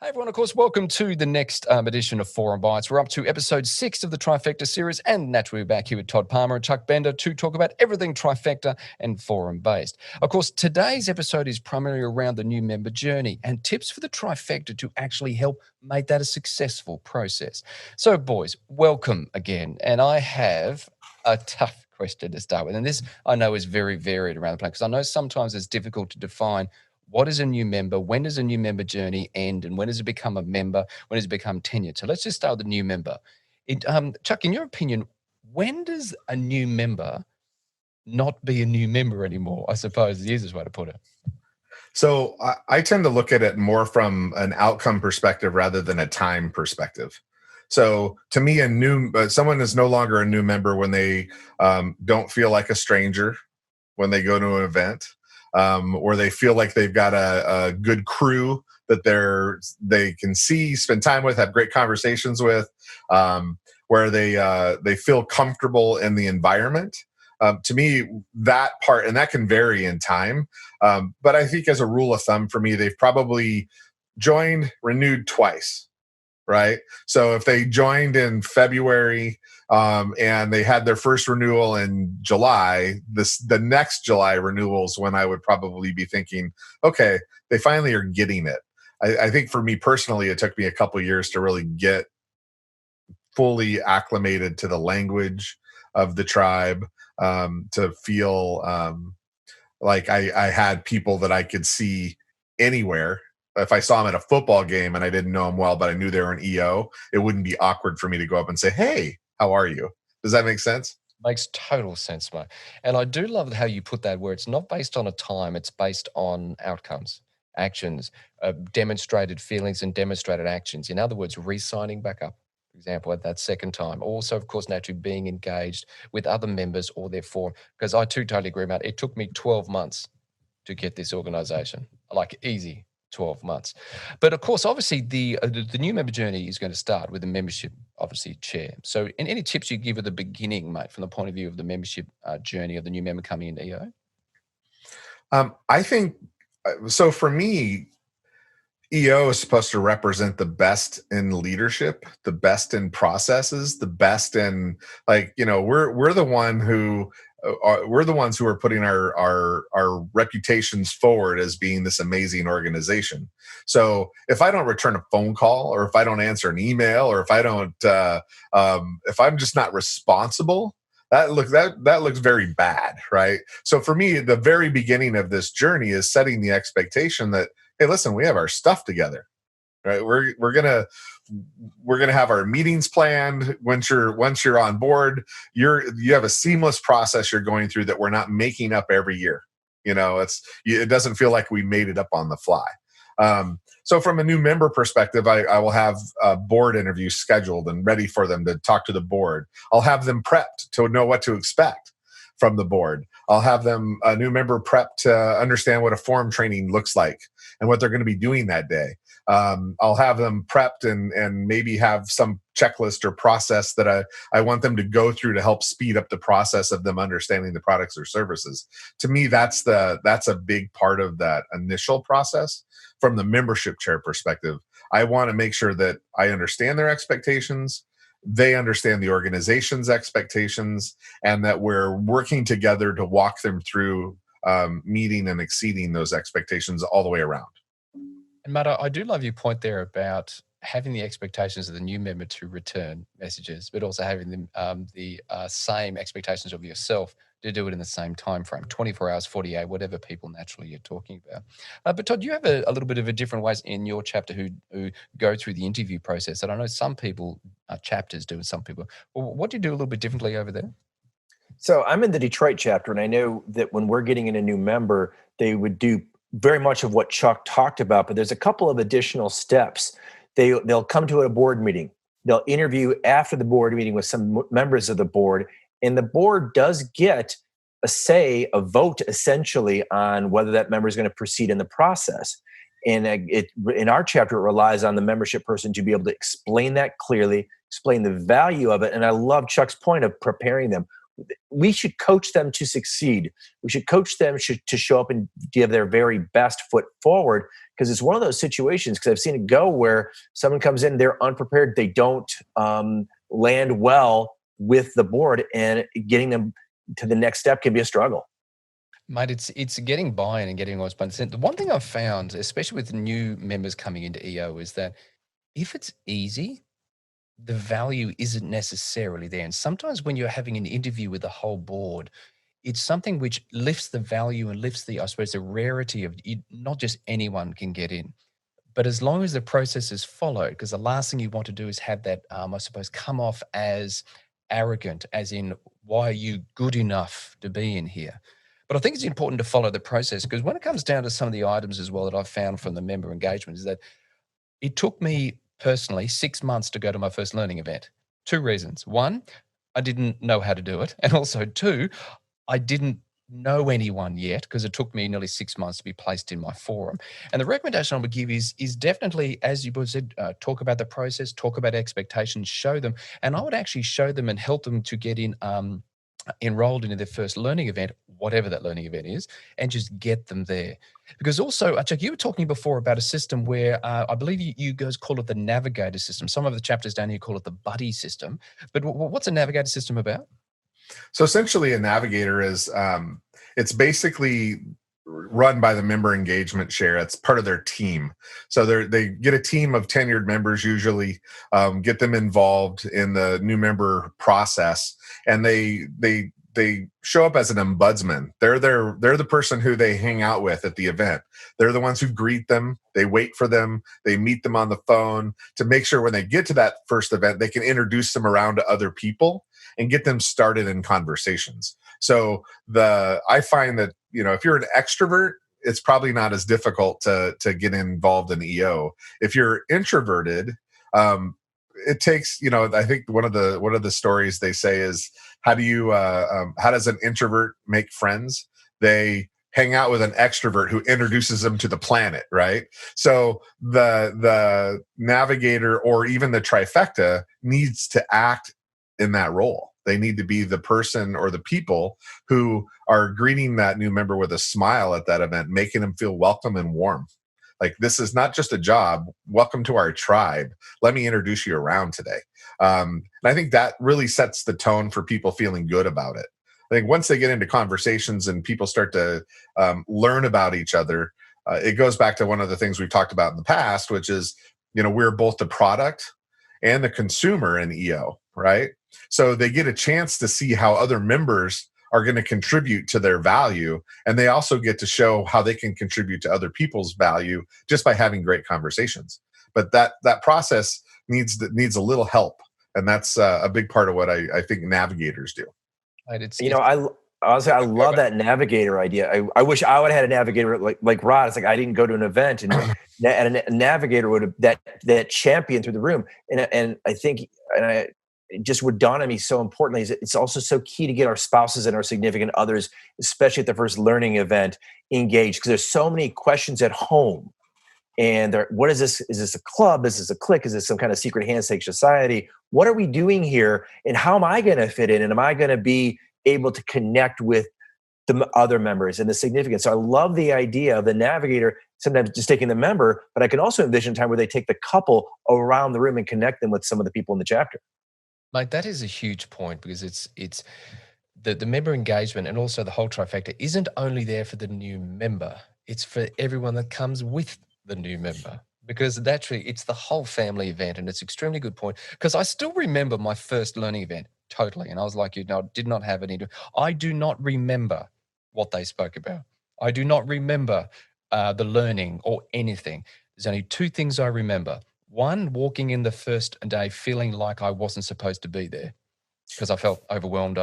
Hey everyone, of course, welcome to the next edition of Forum Bites. We're up to episode 6 of the Trifecta Series, and naturally we're back here with Todd Palmer and Chuck Bender to talk about everything Trifecta and forum-based. Of course, today's episode is primarily around the new member journey and tips for the Trifecta to actually help make that a successful process. So, boys, welcome again. And I have a tough question to start with. And this, I know, is very varied around the place because I know sometimes it's difficult to define what is a new member? When does a new member journey end? And when does it become a member? When does it become tenured? So let's just start with the new member. Chuck, in your opinion, when does a new member not be a new member anymore? I suppose is the easiest way to put it. So I tend to look at it more from an outcome perspective rather than a time perspective. So to me, someone is no longer a new member when they don't feel like a stranger when they go to an event, or they feel like they've got a good crew that they can see, spend time with, have great conversations with, where they feel comfortable in the environment. To me, that part, and that can vary in time, but I think as a rule of thumb for me, they've probably renewed twice. Right. So if they joined in February and they had their first renewal in July, the next July renewals when I would probably be thinking, okay, they finally are getting it. I think for me personally, it took me a couple of years to really get fully acclimated to the language of the tribe, to feel like I had people that I could see anywhere. If I saw them at a football game and I didn't know them well, but I knew they were an EO, it wouldn't be awkward for me to go up and say, "Hey, how are you?" Does that make sense? Makes total sense, mate. And I do love how you put that where it's not based on a time, it's based on outcomes, actions, demonstrated feelings and demonstrated actions. In other words, re-signing back up, for example, at that second time. Also, of course, naturally being engaged with other members or their forum. Because I too totally agree, mate. It took me 12 months to get this organization. Like easy 12 months. But of course, obviously, the new member journey is going to start with the membership, obviously, chair. So, any tips you give at the beginning, mate, from the point of view of the membership journey of the new member coming into EO? I think so. For me, EO is supposed to represent the best in leadership, the best in processes, the best in we're the ones who are putting our reputations forward as being this amazing organization. So if I don't return a phone call, or if I don't answer an email, or if I don't, if I'm just not responsible, that looks very bad, right? So for me, the very beginning of this journey is setting the expectation that, hey, listen, we have our stuff together, right? We're gonna have our meetings planned. Once you're on board, you have a seamless process you're going through that we're not making up every year. It doesn't feel like we made it up on the fly. So from a new member perspective, I will have board interviews scheduled and ready for them to talk to the board. I'll have them prepped to know what to expect from the board. I'll have them, a new member, prepped to understand what a forum training looks like and what they're going to be doing that day. I'll have them prepped and maybe have some checklist or process that I want them to go through to help speed up the process of them understanding the products or services. To me, that's a big part of that initial process. From the membership chair perspective, I want to make sure that I understand their expectations, they understand the organization's expectations, and that we're working together to walk them through meeting and exceeding those expectations all the way around. And Matt, I do love your point there about having the expectations of the new member to return messages, but also having the same expectations of yourself to do it in the same time frame, 24 hours, 48, whatever people naturally you're talking about. But Todd, you have a little bit of a different ways in your chapter who go through the interview process. And I know some people, chapters do, and some people. Well, what do you do a little bit differently over there? So I'm in the Detroit chapter, and I know that when we're getting in a new member, they would do very much of what Chuck talked about, but there's a couple of additional steps. They'll come to a board meeting. They'll interview after the board meeting with some members of the board, and the board does get a vote essentially on whether that member is going to proceed in the process. And in our chapter, it relies on the membership person to be able to explain that clearly, explain the value of it. And I love Chuck's point of preparing them. we should coach them to succeed. We should coach them to show up and give their very best foot forward, because it's one of those situations, because I've seen it go where someone comes in, they're unprepared, they don't land well with the board, and getting them to the next step can be a struggle. Mate, it's getting buy-in and getting what's been sent. The one thing I've found, especially with new members coming into EO, is that if it's easy, the value isn't necessarily there. And sometimes when you're having an interview with the whole board, it's something which lifts the value and lifts the, I suppose, the rarity of it. Not just anyone can get in. But as long as the process is followed, because the last thing you want to do is have that, I suppose, come off as arrogant, as in, why are you good enough to be in here? But I think it's important to follow the process, because when it comes down to some of the items as well that I've found from the member engagement, is that it took me personally 6 months to go to my first learning event. 2 reasons. One, I didn't know how to do it. And also 2, I didn't know anyone yet, because it took me nearly 6 months to be placed in my forum. And the recommendation I would give is definitely, as you said, talk about the process, talk about expectations, show them. And I would actually show them and help them to get in enrolled into their first learning event, whatever that learning event is, and just get them there. Because also, Chuck, you were talking before about a system where I believe you guys call it the Navigator System. Some of the chapters down here call it the Buddy System. But what's a Navigator System about? So essentially, a navigator is it's basically run by the member engagement share. It's part of their team. So they get a team of tenured members, usually get them involved in the new member process, and they show up as an ombudsman. They're the person who they hang out with at the event. They're the ones who greet them. They wait for them. They meet them on the phone to make sure when they get to that first event, they can introduce them around to other people and get them started in conversations. So I find that, if you're an extrovert, it's probably not as difficult to get involved in EO. If you're introverted, it takes, I think one of the stories they say is, how does an introvert make friends? They hang out with an extrovert who introduces them to the planet, right? So the navigator, or even the trifecta, needs to act in that role. They need to be the person or the people who are greeting that new member with a smile at that event, making them feel welcome and warm. Like, this is not just a job. Welcome to our tribe. Let me introduce you around today. And I think that really sets the tone for people feeling good about it. I think once they get into conversations and people start to learn about each other, it goes back to one of the things we've talked about in the past, which is, we're both the product and the consumer in EO, right? So they get a chance to see how other members are going to contribute to their value, and they also get to show how they can contribute to other people's value just by having great conversations. But that process needs a little help, and that's a big part of what I think navigators do. Right, honestly, I love that navigator idea. I wish I would have had a navigator like Rod. It's like I didn't go to an event, and a navigator would have that champion through the room. And I think, it just would dawn on me so importantly, is it's also so key to get our spouses and our significant others, especially at the first learning event, engaged, because there's so many questions at home. And what is this? Is this a club? Is this a clique? Is this some kind of secret handshake society? What are we doing here? And how am I going to fit in? And am I going to be able to connect with the other members and the significance? So I love the idea of the navigator sometimes just taking the member, but I can also envision a time where they take the couple around the room and connect them with some of the people in the chapter. Mate, that is a huge point, because it's the member engagement and also the whole trifecta isn't only there for the new member. It's for everyone that comes with the new member, because it's the whole family event, and it's extremely good point, because I still remember my first learning event totally, and I was like, did not have any. I do not remember what they spoke about. I do not remember the learning or anything. There's only 2 things I remember. One, walking in the first day feeling like I wasn't supposed to be there, because I felt overwhelmed.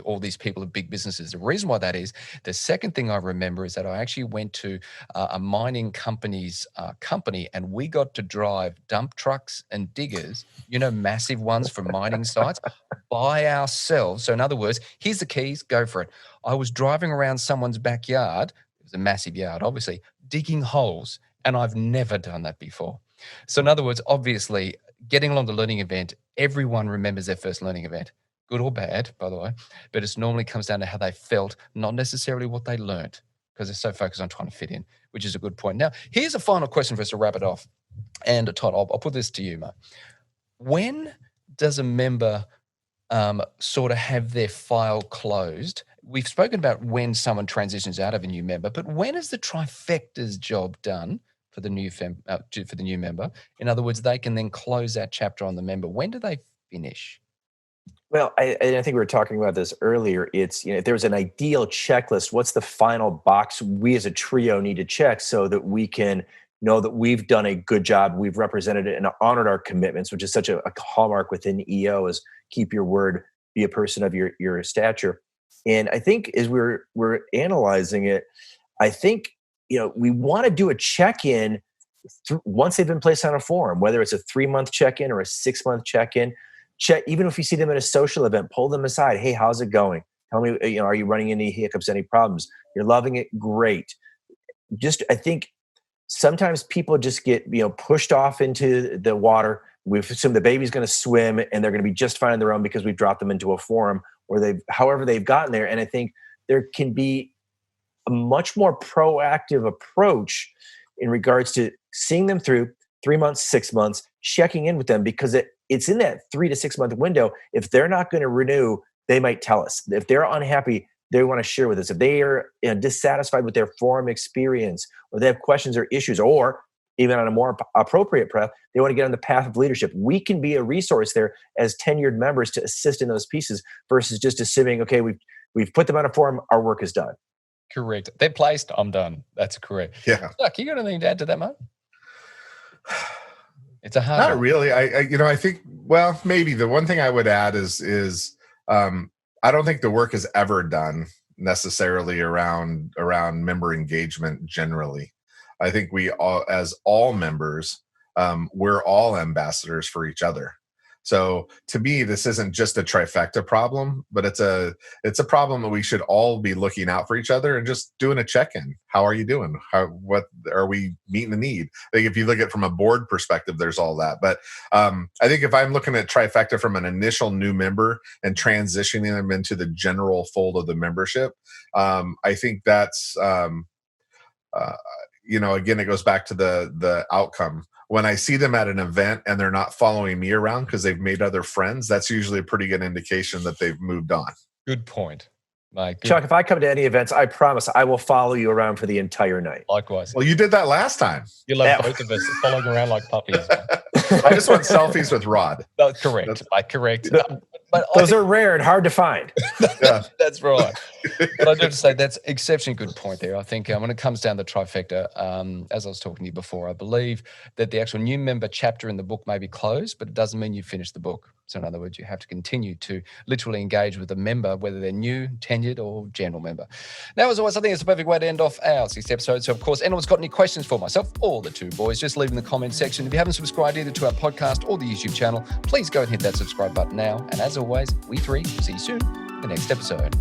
All these people have big businesses. The reason why that is, the second thing I remember is that I actually went to a mining company's company, and we got to drive dump trucks and diggers, massive ones from mining sites, by ourselves. So in other words, here's the keys, go for it. I was driving around someone's backyard. It was a massive yard, obviously, digging holes, and I've never done that before. So in other words, obviously, getting along the learning event, everyone remembers their first learning event. good or bad, by the way, but it normally comes down to how they felt, not necessarily what they learned, because they're so focused on trying to fit in, which is a good point. Now, here's a final question for us to wrap it off. And Todd, I'll put this to you, mate. When does a member sort of have their file closed? We've spoken about when someone transitions out of a new member, but when is the Trifecta's job done for the new member? In other words, they can then close that chapter on the member. When do they finish? Well, I think we were talking about this earlier. It's, if there's an ideal checklist, what's the final box we as a trio need to check so that we can know that we've done a good job, we've represented it and honored our commitments, which is such a hallmark within EO, is keep your word, be a person of your stature. And I think as we're analyzing it, I think, we want to do a check-in once they've been placed on a forum, whether it's a 3-month check-in or a 6-month check-in. Check, even if you see them at a social event, pull them aside. Hey, how's it going? Tell me, are you running any hiccups, any problems? You're loving it? Great. I think sometimes people just get, pushed off into the water. We've assumed the baby's going to swim and they're going to be just fine on their own because we've dropped them into a forum, or however they've gotten there. And I think there can be a much more proactive approach in regards to seeing them through 3 months, 6 months, checking in with them, because it's in that 3 to 6 month window. If they're not going to renew, they might tell us. If they're unhappy, they want to share with us. If they are dissatisfied with their forum experience, or they have questions or issues, or even on a more appropriate path, they want to get on the path of leadership. We can be a resource there as tenured members to assist in those pieces, versus just assuming, okay, we've put them on a forum, our work is done. Correct. They're placed, I'm done. That's correct. Yeah. Chuck, you got anything to add to that, mate? It's a hard Not one. really. I think, well, maybe the one thing I would add is I don't think the work is ever done necessarily around member engagement generally. I think we all, as all members, we're all ambassadors for each other. So to me, this isn't just a Trifecta problem, but it's a problem that we should all be looking out for each other and just doing a check-in. How are you doing? What are we meeting the need? I think if you look at it from a board perspective, there's all that. But I think if I'm looking at Trifecta from an initial new member and transitioning them into the general fold of the membership, I think that's again, it goes back to the outcome. When I see them at an event and they're not following me around because they've made other friends, that's usually a pretty good indication that they've moved on. Good point. Chuck, if I come to any events, I promise I will follow you around for the entire night. Likewise. Well, you did that last time. You love both of us following around like puppies. I just want selfies with Rod. No, correct. Correct. But those are rare and hard to find. Yeah. That's right. But I do have to say that's exceptionally good point there. I think when it comes down to Trifecta, as I was talking to you before, I believe that the actual new member chapter in the book may be closed, but it doesn't mean you finish the book. So in other words, you have to continue to literally engage with a member, whether they're new, tenured, or general member. Now, as always, I think it's a perfect way to end off our 6th episode. So, of course, anyone's got any questions for myself or the two boys, just leave in the comment section. If you haven't subscribed either to our podcast or the YouTube channel, please go and hit that subscribe button now. And as always, we three will see you soon in the next episode.